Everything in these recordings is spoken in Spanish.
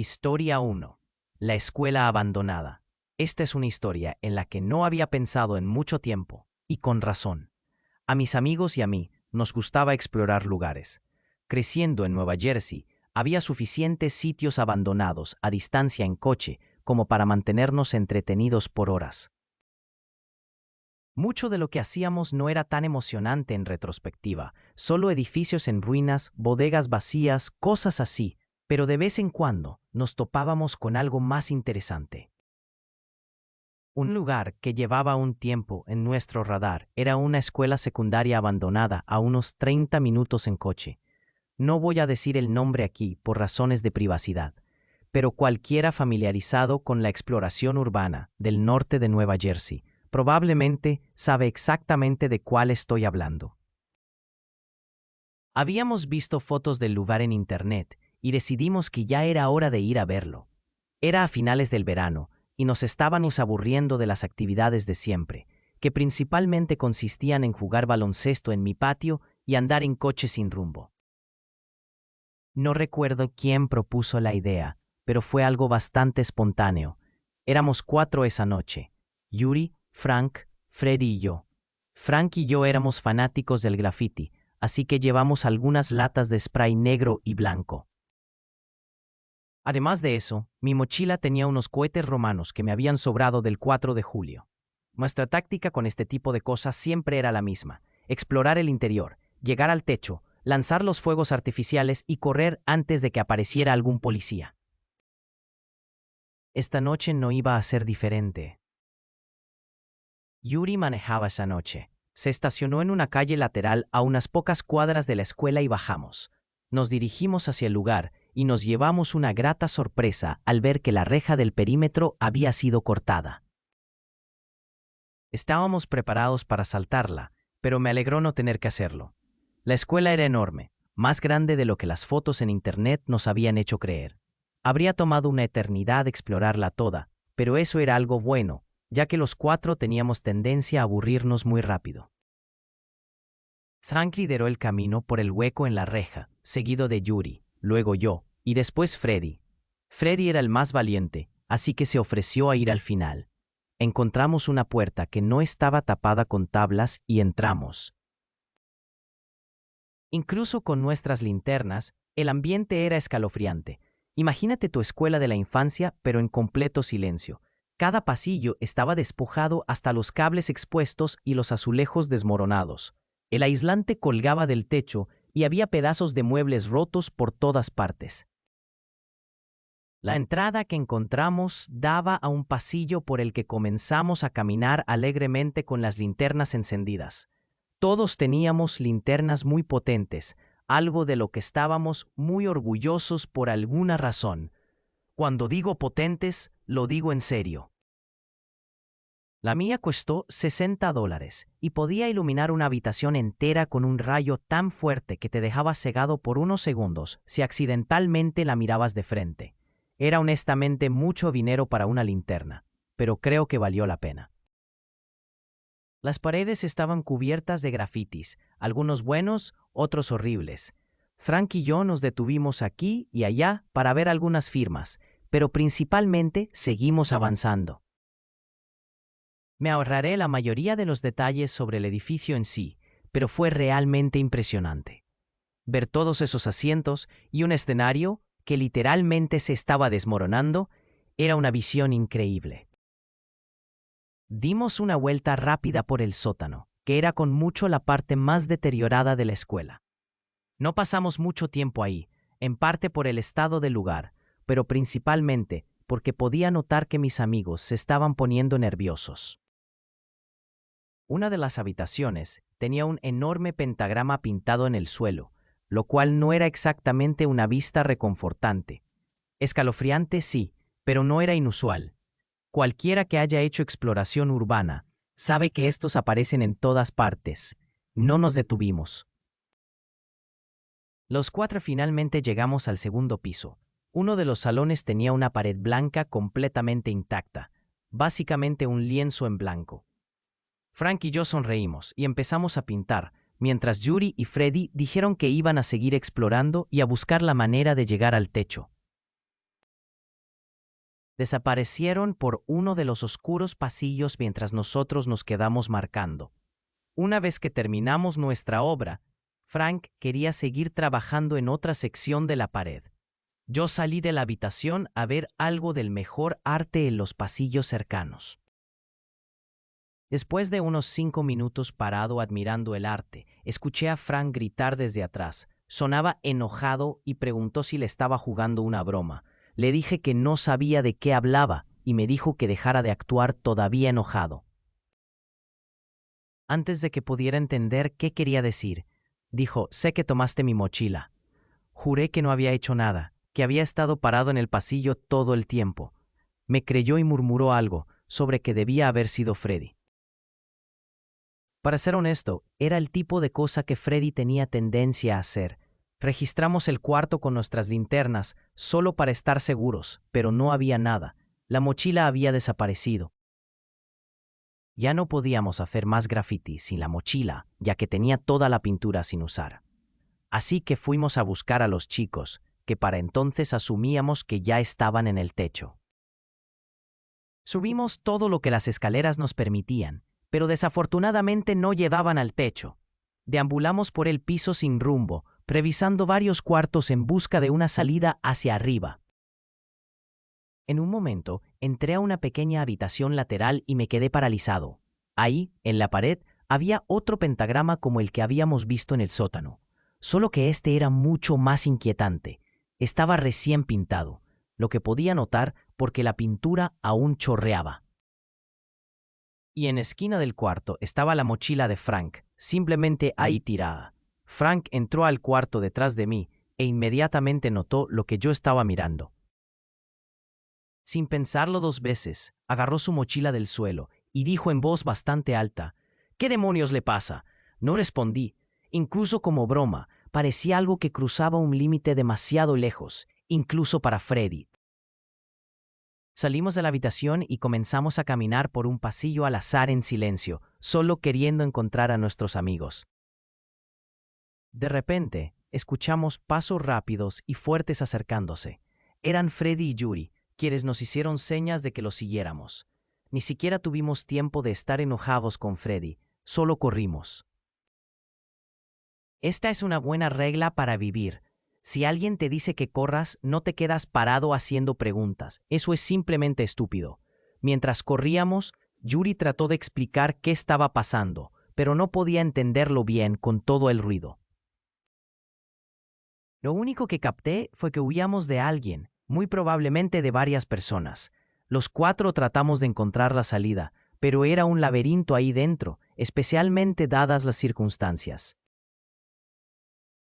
Historia 1. La escuela abandonada. Esta es una historia en la que no había pensado en mucho tiempo, y con razón. A mis amigos y a mí nos gustaba explorar lugares. Creciendo en Nueva Jersey, había suficientes sitios abandonados a distancia en coche como para mantenernos entretenidos por horas. Mucho de lo que hacíamos no era tan emocionante en retrospectiva, solo edificios en ruinas, bodegas vacías, cosas así, pero de vez en cuando nos topábamos con algo más interesante. Un lugar que llevaba un tiempo en nuestro radar era una escuela secundaria abandonada a unos 30 minutos en coche. No voy a decir el nombre aquí por razones de privacidad, pero cualquiera familiarizado con la exploración urbana del norte de Nueva Jersey probablemente sabe exactamente de cuál estoy hablando. Habíamos visto fotos del lugar en internet y decidimos que ya era hora de ir a verlo. Era a finales del verano y nos estábamos aburriendo de las actividades de siempre, que principalmente consistían en jugar baloncesto en mi patio y andar en coche sin rumbo. No recuerdo quién propuso la idea, pero fue algo bastante espontáneo. Éramos 4 esa noche: Yuri, Frank, Freddy y yo. Frank y yo éramos fanáticos del graffiti, así que llevamos algunas latas de spray negro y blanco. Además de eso, mi mochila tenía unos cohetes romanos que me habían sobrado del 4 de julio. Nuestra táctica con este tipo de cosas siempre era la misma: explorar el interior, llegar al techo, lanzar los fuegos artificiales y correr antes de que apareciera algún policía. Esta noche no iba a ser diferente. Yuri manejaba esa noche. Se estacionó en una calle lateral a unas pocas cuadras de la escuela y bajamos. Nos dirigimos hacia el lugar y nos llevamos una grata sorpresa al ver que la reja del perímetro había sido cortada. Estábamos preparados para saltarla, pero me alegró no tener que hacerlo. La escuela era enorme, más grande de lo que las fotos en internet nos habían hecho creer. Habría tomado una eternidad explorarla toda, pero eso era algo bueno, ya que los 4 teníamos tendencia a aburrirnos muy rápido. Frank lideró el camino por el hueco en la reja, seguido de Yuri, luego yo, y después Freddy. Freddy era el más valiente, así que se ofreció a ir al final. Encontramos una puerta que no estaba tapada con tablas y entramos. Incluso con nuestras linternas, el ambiente era escalofriante. Imagínate tu escuela de la infancia, pero en completo silencio. Cada pasillo estaba despojado hasta los cables expuestos y los azulejos desmoronados. El aislante colgaba del techo y había pedazos de muebles rotos por todas partes. La entrada que encontramos daba a un pasillo por el que comenzamos a caminar alegremente con las linternas encendidas. Todos teníamos linternas muy potentes, algo de lo que estábamos muy orgullosos por alguna razón. Cuando digo potentes, lo digo en serio. La mía costó $60 y podía iluminar una habitación entera con un rayo tan fuerte que te dejaba cegado por unos segundos si accidentalmente la mirabas de frente. Era honestamente mucho dinero para una linterna, pero creo que valió la pena. Las paredes estaban cubiertas de grafitis, algunos buenos, otros horribles. Frank y yo nos detuvimos aquí y allá para ver algunas firmas, pero principalmente seguimos avanzando. Me ahorraré la mayoría de los detalles sobre el edificio en sí, pero fue realmente impresionante. Ver todos esos asientos y un escenario que literalmente se estaba desmoronando era una visión increíble. Dimos una vuelta rápida por el sótano, que era con mucho la parte más deteriorada de la escuela. No pasamos mucho tiempo ahí, en parte por el estado del lugar, pero principalmente porque podía notar que mis amigos se estaban poniendo nerviosos. Una de las habitaciones tenía un enorme pentagrama pintado en el suelo, lo cual no era exactamente una vista reconfortante. Escalofriante sí, pero no era inusual. Cualquiera que haya hecho exploración urbana sabe que estos aparecen en todas partes. No nos detuvimos. Los 4 finalmente llegamos al segundo piso. Uno de los salones tenía una pared blanca completamente intacta, básicamente un lienzo en blanco. Frank y yo sonreímos y empezamos a pintar, mientras Yuri y Freddy dijeron que iban a seguir explorando y a buscar la manera de llegar al techo. Desaparecieron por uno de los oscuros pasillos mientras nosotros nos quedamos marcando. Una vez que terminamos nuestra obra, Frank quería seguir trabajando en otra sección de la pared. Yo salí de la habitación a ver algo del mejor arte en los pasillos cercanos. Después de unos 5 minutos parado admirando el arte, escuché a Frank gritar desde atrás. Sonaba enojado y preguntó si le estaba jugando una broma. Le dije que no sabía de qué hablaba y me dijo que dejara de actuar todavía enojado. Antes de que pudiera entender qué quería decir, dijo: «Sé que tomaste mi mochila». Juré que no había hecho nada, que había estado parado en el pasillo todo el tiempo. Me creyó y murmuró algo sobre que debía haber sido Freddy. Para ser honesto, era el tipo de cosa que Freddy tenía tendencia a hacer. Registramos el cuarto con nuestras linternas solo para estar seguros, pero no había nada. La mochila había desaparecido. Ya no podíamos hacer más graffiti sin la mochila, ya que tenía toda la pintura sin usar. Así que fuimos a buscar a los chicos, que para entonces asumíamos que ya estaban en el techo. Subimos todo lo que las escaleras nos permitían, pero desafortunadamente no llevaban al techo. Deambulamos por el piso sin rumbo, revisando varios cuartos en busca de una salida hacia arriba. En un momento, entré a una pequeña habitación lateral y me quedé paralizado. Ahí, en la pared, había otro pentagrama como el que habíamos visto en el sótano, solo que este era mucho más inquietante. Estaba recién pintado, lo que podía notar porque la pintura aún chorreaba. Y en la esquina del cuarto estaba la mochila de Frank, simplemente ahí tirada. Frank entró al cuarto detrás de mí e inmediatamente notó lo que yo estaba mirando. Sin pensarlo 2 veces, agarró su mochila del suelo y dijo en voz bastante alta: «¿Qué demonios le pasa?». No respondí. Incluso como broma, parecía algo que cruzaba un límite demasiado lejos, incluso para Freddy. Salimos de la habitación y comenzamos a caminar por un pasillo al azar en silencio, solo queriendo encontrar a nuestros amigos. De repente, escuchamos pasos rápidos y fuertes acercándose. Eran Freddy y Yuri, quienes nos hicieron señas de que los siguiéramos. Ni siquiera tuvimos tiempo de estar enojados con Freddy, solo corrimos. Esta es una buena regla para vivir. Si alguien te dice que corras, no te quedas parado haciendo preguntas. Eso es simplemente estúpido. Mientras corríamos, Yuri trató de explicar qué estaba pasando, pero no podía entenderlo bien con todo el ruido. Lo único que capté fue que huíamos de alguien, muy probablemente de varias personas. Los 4 tratamos de encontrar la salida, pero era un laberinto ahí dentro, especialmente dadas las circunstancias.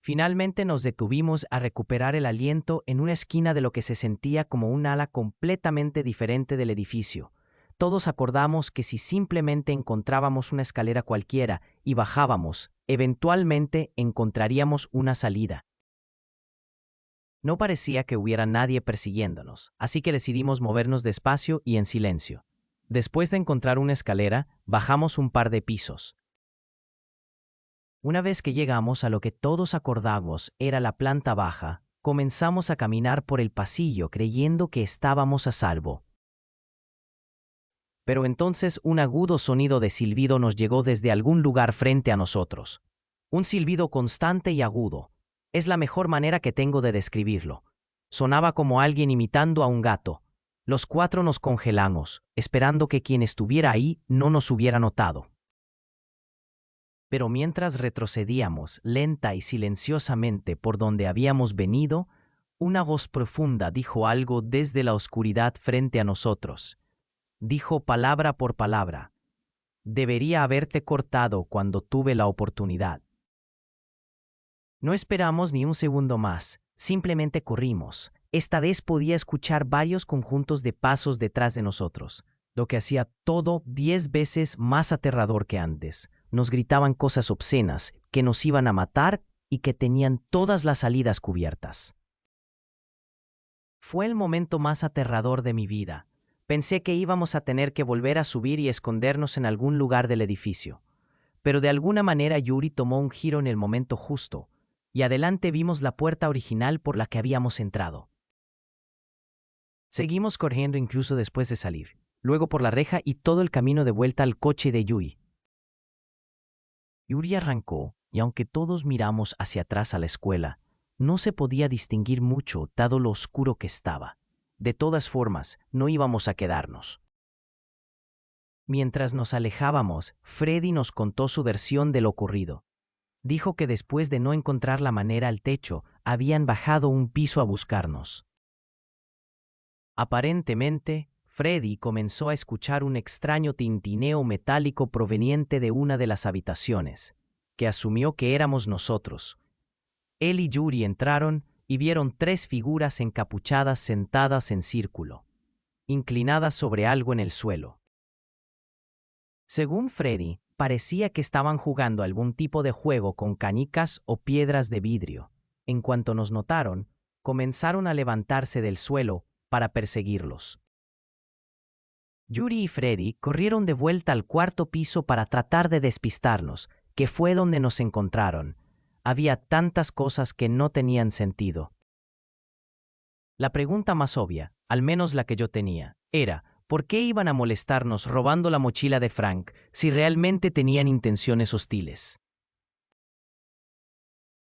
Finalmente nos detuvimos a recuperar el aliento en una esquina de lo que se sentía como un ala completamente diferente del edificio. Todos acordamos que si simplemente encontrábamos una escalera cualquiera y bajábamos, eventualmente encontraríamos una salida. No parecía que hubiera nadie persiguiéndonos, así que decidimos movernos despacio y en silencio. Después de encontrar una escalera, bajamos un par de pisos. Una vez que llegamos a lo que todos acordamos era la planta baja, comenzamos a caminar por el pasillo creyendo que estábamos a salvo. Pero entonces un agudo sonido de silbido nos llegó desde algún lugar frente a nosotros. Un silbido constante y agudo. Es la mejor manera que tengo de describirlo. Sonaba como alguien imitando a un gato. Los 4 nos congelamos, esperando que quien estuviera ahí no nos hubiera notado. Pero mientras retrocedíamos lenta y silenciosamente por donde habíamos venido, una voz profunda dijo algo desde la oscuridad frente a nosotros. Dijo palabra por palabra: «Debería haberte cortado cuando tuve la oportunidad». No esperamos ni un segundo más, simplemente corrimos. Esta vez podía escuchar varios conjuntos de pasos detrás de nosotros, lo que hacía todo 10 veces más aterrador que antes. Nos gritaban cosas obscenas, que nos iban a matar y que tenían todas las salidas cubiertas. Fue el momento más aterrador de mi vida. Pensé que íbamos a tener que volver a subir y escondernos en algún lugar del edificio. Pero de alguna manera Yuri tomó un giro en el momento justo, y adelante vimos la puerta original por la que habíamos entrado. Seguimos corriendo incluso después de salir, luego por la reja y todo el camino de vuelta al coche de Yuri. Yuri arrancó, y aunque todos miramos hacia atrás a la escuela, no se podía distinguir mucho dado lo oscuro que estaba. De todas formas, no íbamos a quedarnos. Mientras nos alejábamos, Freddy nos contó su versión de lo ocurrido. Dijo que después de no encontrar la manera al techo, habían bajado un piso a buscarnos. Aparentemente, Freddy comenzó a escuchar un extraño tintineo metálico proveniente de una de las habitaciones, que asumió que éramos nosotros. Él y Yuri entraron y vieron 3 figuras encapuchadas sentadas en círculo, inclinadas sobre algo en el suelo. Según Freddy, parecía que estaban jugando algún tipo de juego con canicas o piedras de vidrio. En cuanto nos notaron, comenzaron a levantarse del suelo para perseguirlos. Yuri y Freddy corrieron de vuelta al 4º piso para tratar de despistarnos, que fue donde nos encontraron. Había tantas cosas que no tenían sentido. La pregunta más obvia, al menos la que yo tenía, era ¿por qué iban a molestarnos robando la mochila de Frank si realmente tenían intenciones hostiles?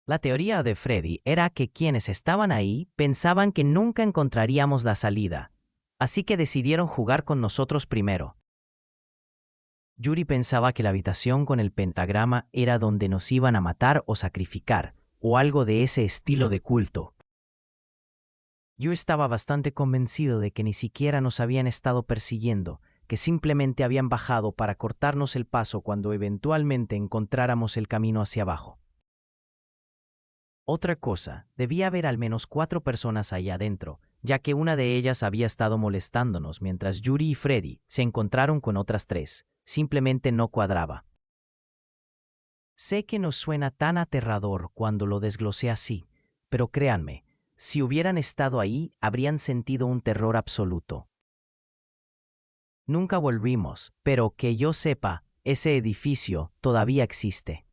La teoría de Freddy era que quienes estaban ahí pensaban que nunca encontraríamos la salida, así que decidieron jugar con nosotros primero. Yuri pensaba que la habitación con el pentagrama era donde nos iban a matar o sacrificar, o algo de ese estilo de culto. Yo estaba bastante convencido de que ni siquiera nos habían estado persiguiendo, que simplemente habían bajado para cortarnos el paso cuando eventualmente encontráramos el camino hacia abajo. Otra cosa, debía haber al menos 4 personas allá adentro, ya que una de ellas había estado molestándonos mientras Yuri y Freddy se encontraron con otras 3. Simplemente no cuadraba. Sé que nos suena tan aterrador cuando lo desglosé así, pero créanme, si hubieran estado ahí, habrían sentido un terror absoluto. Nunca volvimos, pero que yo sepa, ese edificio todavía existe.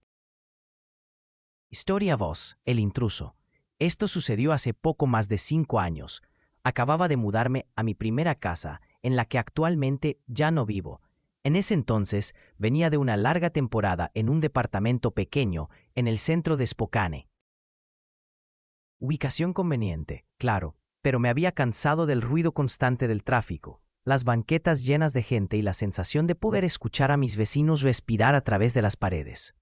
Historia 2, el intruso. Esto sucedió hace poco más de 5 años. Acababa de mudarme a mi primera casa, en la que actualmente ya no vivo. En ese entonces, venía de una larga temporada en un departamento pequeño en el centro de Spokane. Ubicación conveniente, claro, pero me había cansado del ruido constante del tráfico, las banquetas llenas de gente y la sensación de poder escuchar a mis vecinos respirar a través de las paredes.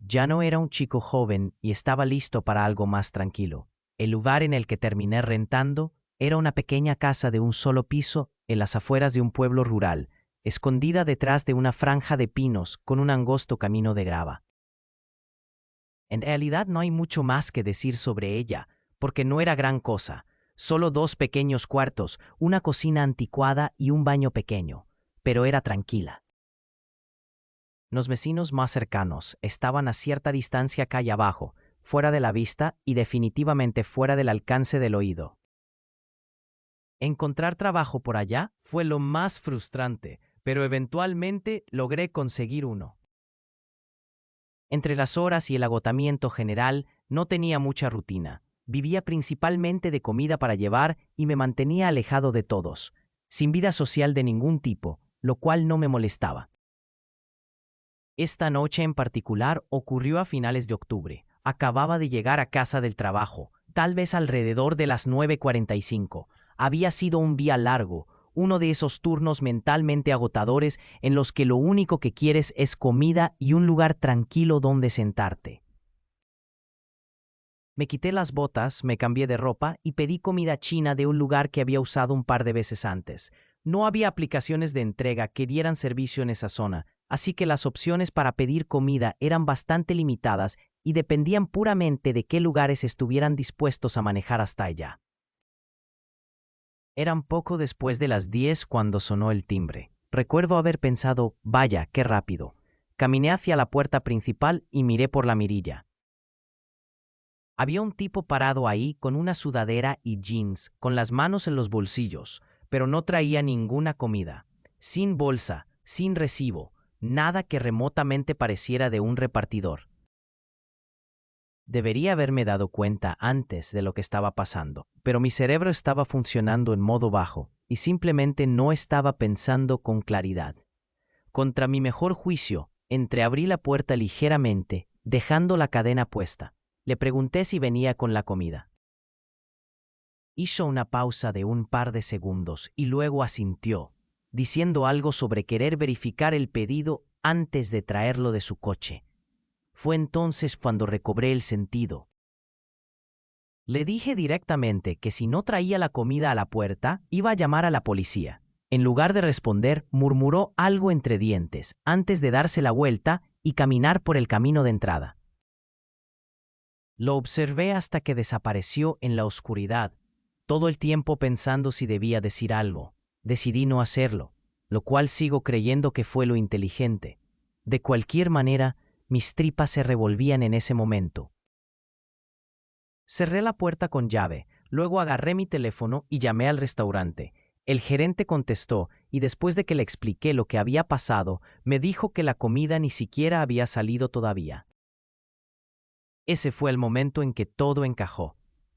Ya no era un chico joven y estaba listo para algo más tranquilo. El lugar en el que terminé rentando era una pequeña casa de un solo piso en las afueras de un pueblo rural, escondida detrás de una franja de pinos con un angosto camino de grava. En realidad no hay mucho más que decir sobre ella, porque no era gran cosa, solo 2 pequeños cuartos, una cocina anticuada y un baño pequeño, pero era tranquila. Los vecinos más cercanos estaban a cierta distancia calle abajo, fuera de la vista y definitivamente fuera del alcance del oído. Encontrar trabajo por allá fue lo más frustrante, pero eventualmente logré conseguir uno. Entre las horas y el agotamiento general, no tenía mucha rutina. Vivía principalmente de comida para llevar y me mantenía alejado de todos, sin vida social de ningún tipo, lo cual no me molestaba. Esta noche en particular ocurrió a finales de octubre. Acababa de llegar a casa del trabajo, tal vez alrededor de las 9:45. Había sido un día largo, uno de esos turnos mentalmente agotadores en los que lo único que quieres es comida y un lugar tranquilo donde sentarte. Me quité las botas, me cambié de ropa y pedí comida china de un lugar que había usado un par de veces antes. No había aplicaciones de entrega que dieran servicio en esa zona, así que las opciones para pedir comida eran bastante limitadas y dependían puramente de qué lugares estuvieran dispuestos a manejar hasta allá. Eran poco después de las 10 cuando sonó el timbre. Recuerdo haber pensado, vaya, qué rápido. Caminé hacia la puerta principal y miré por la mirilla. Había un tipo parado ahí con una sudadera y jeans, con las manos en los bolsillos, pero no traía ninguna comida. Sin bolsa, sin recibo, nada que remotamente pareciera de un repartidor. Debería haberme dado cuenta antes de lo que estaba pasando, pero mi cerebro estaba funcionando en modo bajo y simplemente no estaba pensando con claridad. Contra mi mejor juicio, entreabrí la puerta ligeramente, dejando la cadena puesta. Le pregunté si venía con la comida. Hizo una pausa de un par de segundos y luego asintió, diciendo algo sobre querer verificar el pedido antes de traerlo de su coche. Fue entonces cuando recobré el sentido. Le dije directamente que si no traía la comida a la puerta, iba a llamar a la policía. En lugar de responder, murmuró algo entre dientes, antes de darse la vuelta y caminar por el camino de entrada. Lo observé hasta que desapareció en la oscuridad, todo el tiempo pensando si debía decir algo. Decidí no hacerlo, lo cual sigo creyendo que fue lo inteligente. De cualquier manera, mis tripas se revolvían en ese momento. Cerré la puerta con llave, luego agarré mi teléfono y llamé al restaurante. El gerente contestó y después de que le expliqué lo que había pasado, me dijo que la comida ni siquiera había salido todavía. Ese fue el momento en que todo encajó.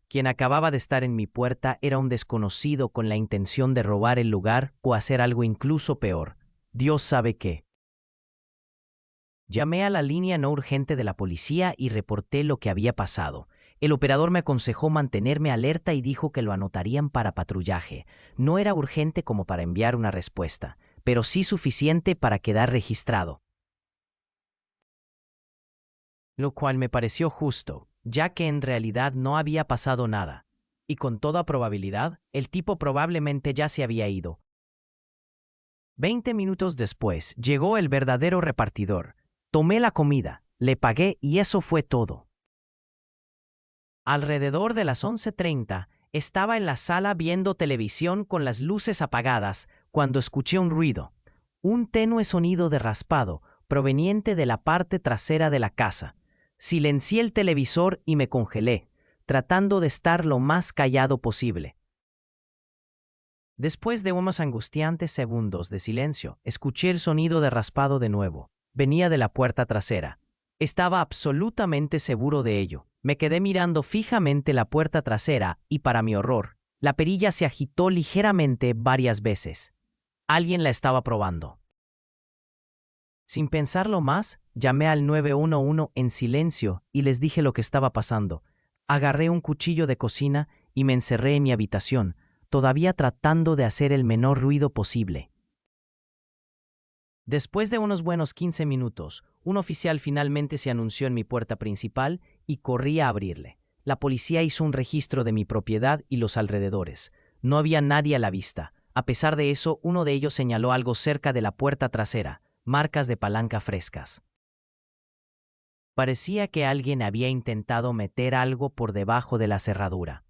Quien acababa de estar en mi puerta era un desconocido con la intención de robar el lugar o hacer algo incluso peor. Dios sabe qué. Llamé a la línea no urgente de la policía y reporté lo que había pasado. El operador me aconsejó mantenerme alerta y dijo que lo anotarían para patrullaje. No era urgente como para enviar una respuesta, pero sí suficiente para quedar registrado. Lo cual me pareció justo, ya que en realidad no había pasado nada. Y con toda probabilidad, el tipo probablemente ya se había ido. 20 minutos después, llegó el verdadero repartidor. Tomé la comida, le pagué y eso fue todo. Alrededor de las 11:30, estaba en la sala viendo televisión con las luces apagadas cuando escuché un ruido. Un tenue sonido de raspado proveniente de la parte trasera de la casa. Silencié el televisor y me congelé, tratando de estar lo más callado posible. Después de unos angustiantes segundos de silencio, escuché el sonido de raspado de nuevo. Venía de la puerta trasera. Estaba absolutamente seguro de ello. Me quedé mirando fijamente la puerta trasera y, para mi horror, la perilla se agitó ligeramente varias veces. Alguien la estaba probando. Sin pensarlo más, llamé al 911 en silencio y les dije lo que estaba pasando. Agarré un cuchillo de cocina y me encerré en mi habitación, todavía tratando de hacer el menor ruido posible. Después de unos buenos 15 minutos, un oficial finalmente se anunció en mi puerta principal y corrí a abrirle. La policía hizo un registro de mi propiedad y los alrededores. No había nadie a la vista. A pesar de eso, uno de ellos señaló algo cerca de la puerta trasera, marcas de palanca frescas. Parecía que alguien había intentado meter algo por debajo de la cerradura.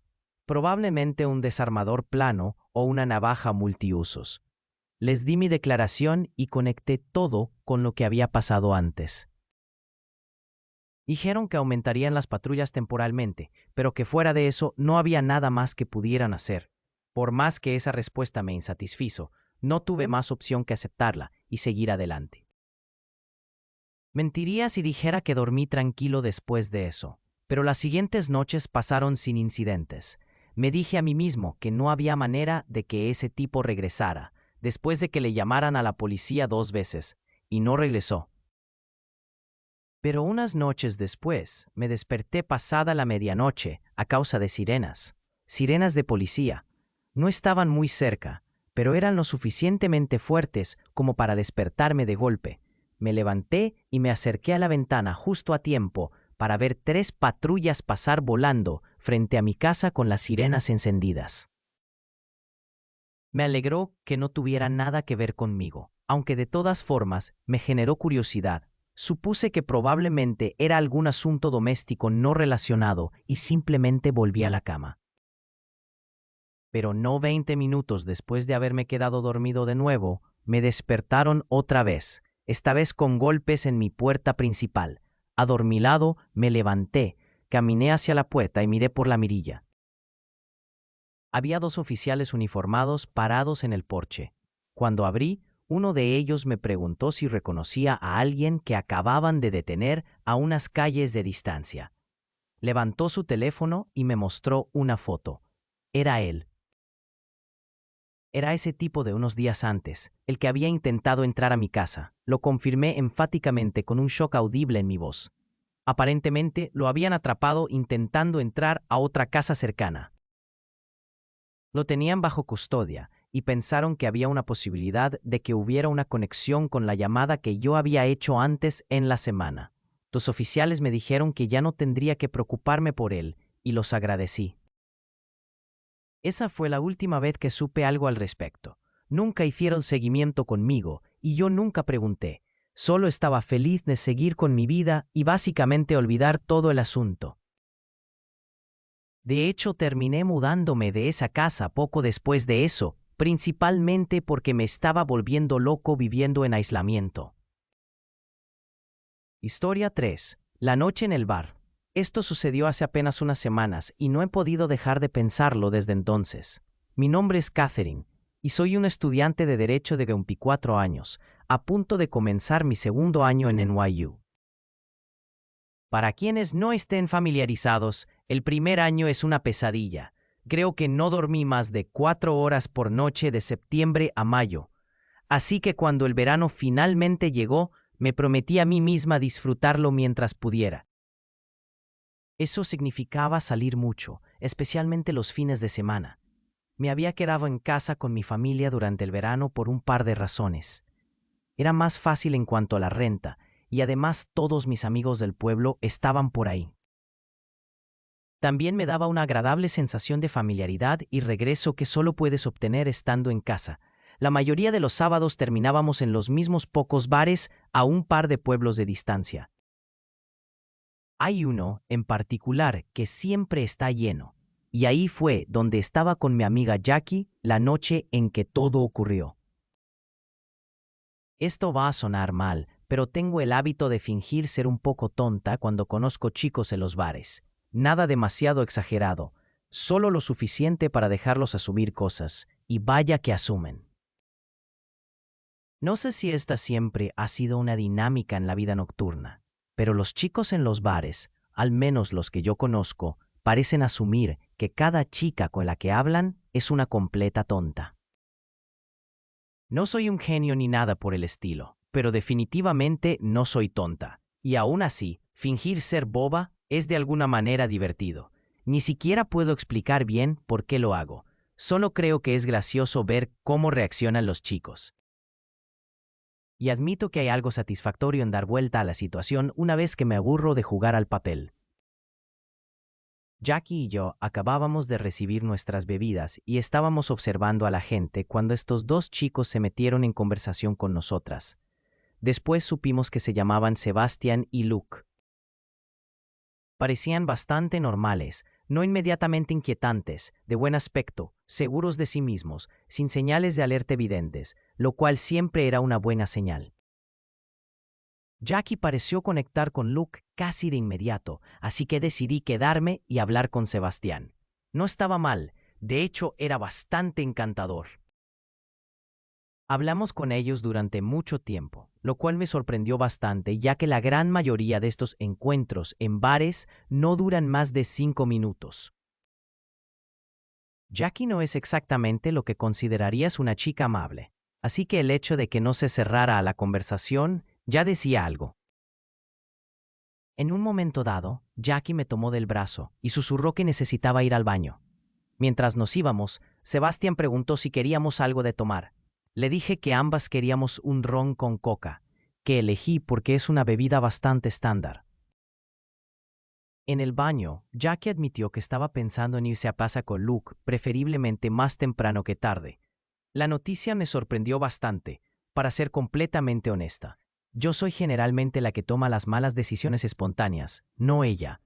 Probablemente un desarmador plano o una navaja multiusos. Les di mi declaración y conecté todo con lo que había pasado antes. Dijeron que aumentarían las patrullas temporalmente, pero que fuera de eso no había nada más que pudieran hacer. Por más que esa respuesta me insatisfizo, no tuve más opción que aceptarla y seguir adelante. Mentiría si dijera que dormí tranquilo después de eso, pero las siguientes noches pasaron sin incidentes. Me dije a mí mismo que no había manera de que ese tipo regresara, después de que le llamaran a la policía 2 veces, y no regresó. Pero unas noches después me desperté pasada la medianoche a causa de sirenas. Sirenas de policía. No estaban muy cerca, pero eran lo suficientemente fuertes como para despertarme de golpe. Me levanté y me acerqué a la ventana justo a tiempo para ver 3 patrullas pasar volando frente a mi casa con las sirenas encendidas. Me alegró que no tuviera nada que ver conmigo, aunque de todas formas me generó curiosidad. Supuse que probablemente era algún asunto doméstico no relacionado y simplemente volví a la cama. Pero no 20 minutos después de haberme quedado dormido de nuevo, me despertaron otra vez, esta vez con golpes en mi puerta principal. Adormilado, me levanté, caminé hacia la puerta y miré por la mirilla. Había 2 oficiales uniformados parados en el porche. Cuando abrí, uno de ellos me preguntó si reconocía a alguien que acababan de detener a unas calles de distancia. Levantó su teléfono y me mostró una foto. Era él. Era ese tipo de unos días antes, el que había intentado entrar a mi casa. Lo confirmé enfáticamente con un shock audible en mi voz. Aparentemente lo habían atrapado intentando entrar a otra casa cercana. Lo tenían bajo custodia y pensaron que había una posibilidad de que hubiera una conexión con la llamada que yo había hecho antes en la semana. Los oficiales me dijeron que ya no tendría que preocuparme por él y los agradecí. Esa fue la última vez que supe algo al respecto. Nunca hicieron seguimiento conmigo y yo nunca pregunté. Solo estaba feliz de seguir con mi vida y básicamente olvidar todo el asunto. De hecho, terminé mudándome de esa casa poco después de eso, principalmente porque me estaba volviendo loco viviendo en aislamiento. Historia 3. La noche en el bar. Esto sucedió hace apenas unas semanas y no he podido dejar de pensarlo desde entonces. Mi nombre es Catherine y soy una estudiante de Derecho de 24 años, a punto de comenzar mi segundo año en NYU. Para quienes no estén familiarizados, el primer año es una pesadilla. Creo que no dormí más de 4 horas por noche de septiembre a mayo. Así que cuando el verano finalmente llegó, me prometí a mí misma disfrutarlo mientras pudiera. Eso significaba salir mucho, especialmente los fines de semana. Me había quedado en casa con mi familia durante el verano por un par de razones. Era más fácil en cuanto a la renta, y además todos mis amigos del pueblo estaban por ahí. También me daba una agradable sensación de familiaridad y regreso que solo puedes obtener estando en casa. La mayoría de los sábados terminábamos en los mismos pocos bares a un par de pueblos de distancia. Hay uno, en particular, que siempre está lleno, y ahí fue donde estaba con mi amiga Jackie la noche en que todo ocurrió. Esto va a sonar mal, pero tengo el hábito de fingir ser un poco tonta cuando conozco chicos en los bares. Nada demasiado exagerado, solo lo suficiente para dejarlos asumir cosas, y vaya que asumen. No sé si esta siempre ha sido una dinámica en la vida nocturna, pero los chicos en los bares, al menos los que yo conozco, parecen asumir que cada chica con la que hablan es una completa tonta. No soy un genio ni nada por el estilo, pero definitivamente no soy tonta. Y aún así, fingir ser boba es de alguna manera divertido. Ni siquiera puedo explicar bien por qué lo hago. Solo creo que es gracioso ver cómo reaccionan los chicos. Y admito que hay algo satisfactorio en dar vuelta a la situación una vez que me aburro de jugar al papel. Jackie y yo acabábamos de recibir nuestras bebidas y estábamos observando a la gente cuando estos dos chicos se metieron en conversación con nosotras. Después supimos que se llamaban Sebastian y Luke. Parecían bastante normales, no inmediatamente inquietantes, de buen aspecto, seguros de sí mismos, sin señales de alerta evidentes, lo cual siempre era una buena señal. Jackie pareció conectar con Luke casi de inmediato, así que decidí quedarme y hablar con Sebastián. No estaba mal, de hecho era bastante encantador. Hablamos con ellos durante mucho tiempo, lo cual me sorprendió bastante, ya que la gran mayoría de estos encuentros en bares no duran más de 5 minutos. Jackie no es exactamente lo que considerarías una chica amable, así que el hecho de que no se cerrara a la conversación ya decía algo. En un momento dado, Jackie me tomó del brazo y susurró que necesitaba ir al baño. Mientras nos íbamos, Sebastián preguntó si queríamos algo de tomar. Le dije que ambas queríamos un ron con coca, que elegí porque es una bebida bastante estándar. En el baño, Jackie admitió que estaba pensando en irse a casa con Luke, preferiblemente más temprano que tarde. La noticia me sorprendió bastante, para ser completamente honesta. Yo soy generalmente la que toma las malas decisiones espontáneas, no ella.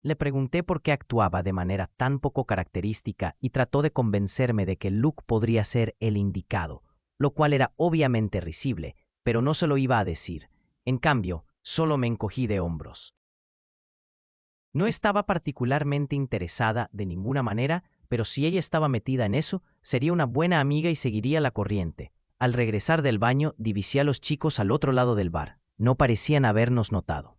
Le pregunté por qué actuaba de manera tan poco característica y trató de convencerme de que Luke podría ser el indicado, lo cual era obviamente risible, pero no se lo iba a decir. En cambio, solo me encogí de hombros. No estaba particularmente interesada de ninguna manera, pero si ella estaba metida en eso, sería una buena amiga y seguiría la corriente. Al regresar del baño, divisé a los chicos al otro lado del bar. No parecían habernos notado.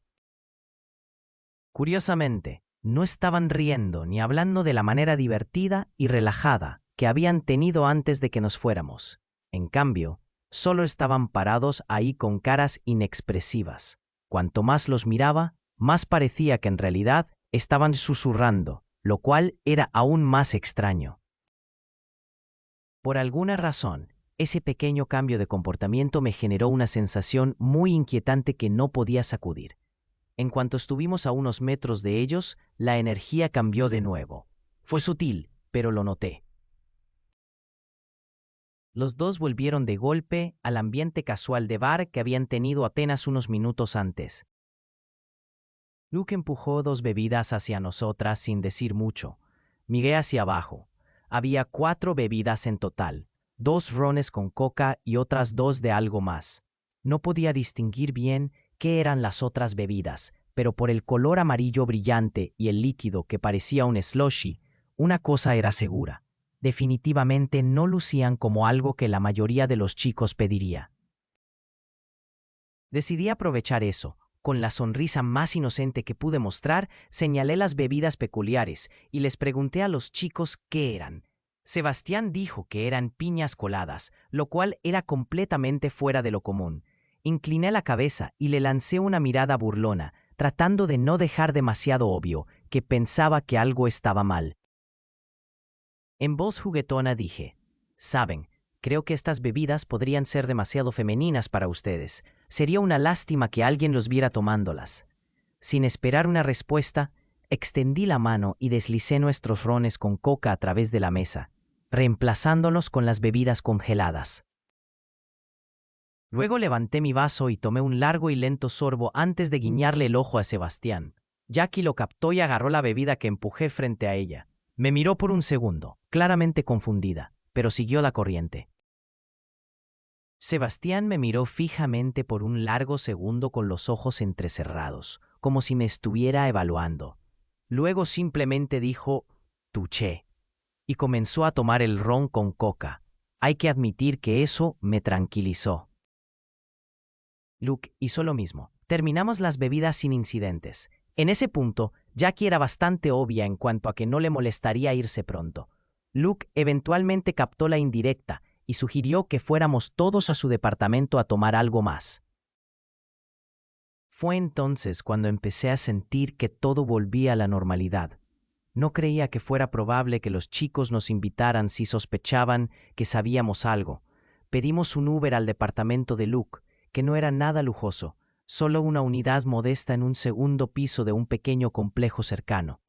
Curiosamente, no estaban riendo ni hablando de la manera divertida y relajada que habían tenido antes de que nos fuéramos. En cambio, solo estaban parados ahí con caras inexpresivas. Cuanto más los miraba, más parecía que en realidad estaban susurrando, lo cual era aún más extraño. Por alguna razón, ese pequeño cambio de comportamiento me generó una sensación muy inquietante que no podía sacudir. En cuanto estuvimos a unos metros de ellos, la energía cambió de nuevo. Fue sutil, pero lo noté. Los dos volvieron de golpe al ambiente casual de bar que habían tenido apenas unos minutos antes. Luke empujó 2 bebidas hacia nosotras sin decir mucho. Miré hacia abajo. Había 4 bebidas en total, 2 rones con coca y otras 2 de algo más. No podía distinguir bien qué eran las otras bebidas, pero por el color amarillo brillante y el líquido que parecía un slushy, una cosa era segura. Definitivamente no lucían como algo que la mayoría de los chicos pediría. Decidí aprovechar eso. Con la sonrisa más inocente que pude mostrar, señalé las bebidas peculiares y les pregunté a los chicos qué eran. Sebastián dijo que eran piñas coladas, lo cual era completamente fuera de lo común. Incliné la cabeza y le lancé una mirada burlona, tratando de no dejar demasiado obvio que pensaba que algo estaba mal. En voz juguetona dije, «Saben, creo que estas bebidas podrían ser demasiado femeninas para ustedes. Sería una lástima que alguien los viera tomándolas». Sin esperar una respuesta, extendí la mano y deslicé nuestros rones con coca a través de la mesa, reemplazándolos con las bebidas congeladas. Luego levanté mi vaso y tomé un largo y lento sorbo antes de guiñarle el ojo a Sebastián. Jackie lo captó y agarró la bebida que empujé frente a ella. Me miró por un segundo, claramente confundida, pero siguió la corriente. Sebastián me miró fijamente por un largo segundo con los ojos entrecerrados, como si me estuviera evaluando. Luego simplemente dijo, «Touché», y comenzó a tomar el ron con coca. Hay que admitir que eso me tranquilizó. Luke hizo lo mismo. Terminamos las bebidas sin incidentes. En ese punto, Jackie era bastante obvia en cuanto a que no le molestaría irse pronto. Luke eventualmente captó la indirecta y sugirió que fuéramos todos a su departamento a tomar algo más. Fue entonces cuando empecé a sentir que todo volvía a la normalidad. No creía que fuera probable que los chicos nos invitaran si sospechaban que sabíamos algo. Pedimos un Uber al departamento de Luke, que no era nada lujoso, solo una unidad modesta en un segundo piso de un pequeño complejo cercano.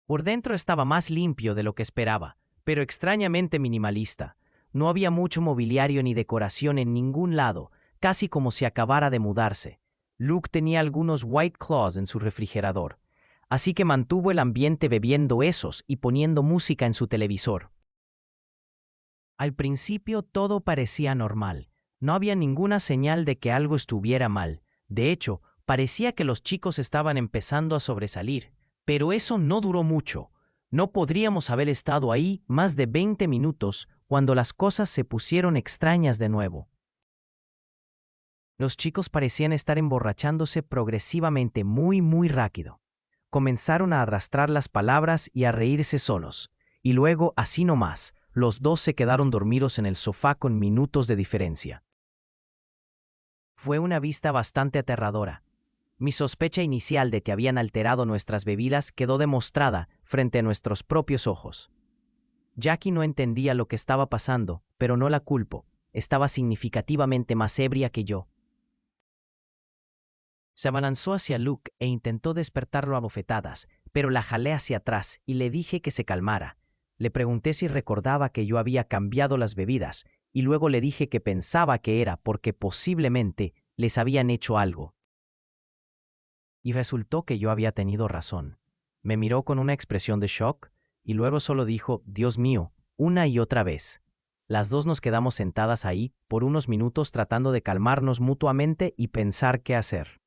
Por dentro estaba más limpio de lo que esperaba, pero extrañamente minimalista. No había mucho mobiliario ni decoración en ningún lado, casi como si acabara de mudarse. Luke tenía algunos White Claws en su refrigerador, así que mantuvo el ambiente bebiendo esos y poniendo música en su televisor. Al principio todo parecía normal. No había ninguna señal de que algo estuviera mal. De hecho, parecía que los chicos estaban empezando a sobresalir. Pero eso no duró mucho. No podríamos haber estado ahí más de 20 minutos cuando las cosas se pusieron extrañas de nuevo. Los chicos parecían estar emborrachándose progresivamente muy rápido. Comenzaron a arrastrar las palabras y a reírse solos. Y luego, así nomás, los dos se quedaron dormidos en el sofá con minutos de diferencia. Fue una vista bastante aterradora. Mi sospecha inicial de que habían alterado nuestras bebidas quedó demostrada frente a nuestros propios ojos. Jackie no entendía lo que estaba pasando, pero no la culpo. Estaba significativamente más ebria que yo. Se abalanzó hacia Luke e intentó despertarlo a bofetadas, pero la jalé hacia atrás y le dije que se calmara. Le pregunté si recordaba que yo había cambiado las bebidas, y luego le dije que pensaba que era porque posiblemente les habían hecho algo. Y resultó que yo había tenido razón. Me miró con una expresión de shock, y luego solo dijo, «Dios mío», una y otra vez. Las dos nos quedamos sentadas ahí por unos minutos tratando de calmarnos mutuamente y pensar qué hacer.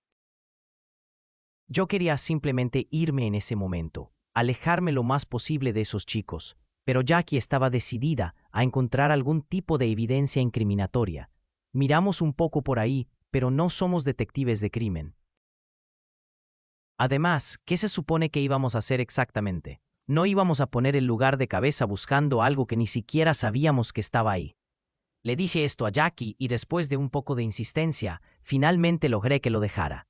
Yo quería simplemente irme en ese momento, alejarme lo más posible de esos chicos, pero Jackie estaba decidida a encontrar algún tipo de evidencia incriminatoria. Miramos un poco por ahí, pero no somos detectives de crimen. Además, ¿qué se supone que íbamos a hacer exactamente? No íbamos a poner el lugar de cabeza buscando algo que ni siquiera sabíamos que estaba ahí. Le dije esto a Jackie y después de un poco de insistencia, finalmente logré que lo dejara.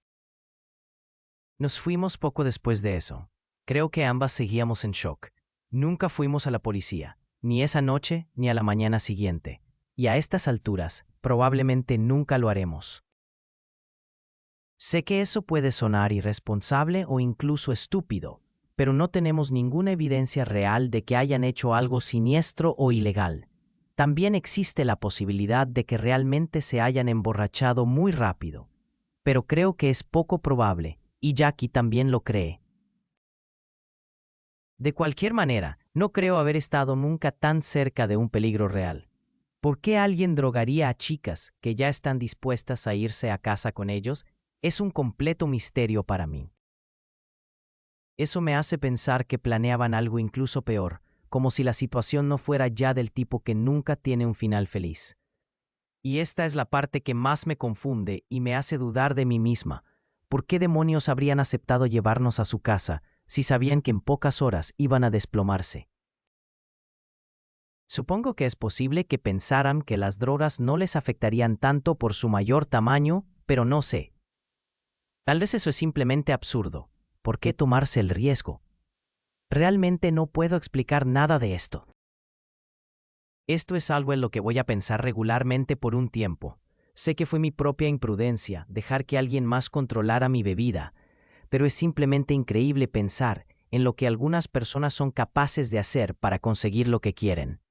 Nos fuimos poco después de eso. Creo que ambas seguíamos en shock. Nunca fuimos a la policía, ni esa noche ni a la mañana siguiente. Y a estas alturas, probablemente nunca lo haremos. Sé que eso puede sonar irresponsable o incluso estúpido, pero no tenemos ninguna evidencia real de que hayan hecho algo siniestro o ilegal. También existe la posibilidad de que realmente se hayan emborrachado muy rápido, pero creo que es poco probable, y Jackie también lo cree. De cualquier manera, no creo haber estado nunca tan cerca de un peligro real. ¿Por qué alguien drogaría a chicas que ya están dispuestas a irse a casa con ellos? Es un completo misterio para mí. Eso me hace pensar que planeaban algo incluso peor, como si la situación no fuera ya del tipo que nunca tiene un final feliz. Y esta es la parte que más me confunde y me hace dudar de mí misma. ¿Por qué demonios habrían aceptado llevarnos a su casa si sabían que en pocas horas iban a desplomarse? Supongo que es posible que pensaran que las drogas no les afectarían tanto por su mayor tamaño, pero no sé. Tal vez eso es simplemente absurdo. ¿Por qué tomarse el riesgo? Realmente no puedo explicar nada de esto. Esto es algo en lo que voy a pensar regularmente por un tiempo. Sé que fue mi propia imprudencia dejar que alguien más controlara mi bebida, pero es simplemente increíble pensar en lo que algunas personas son capaces de hacer para conseguir lo que quieren.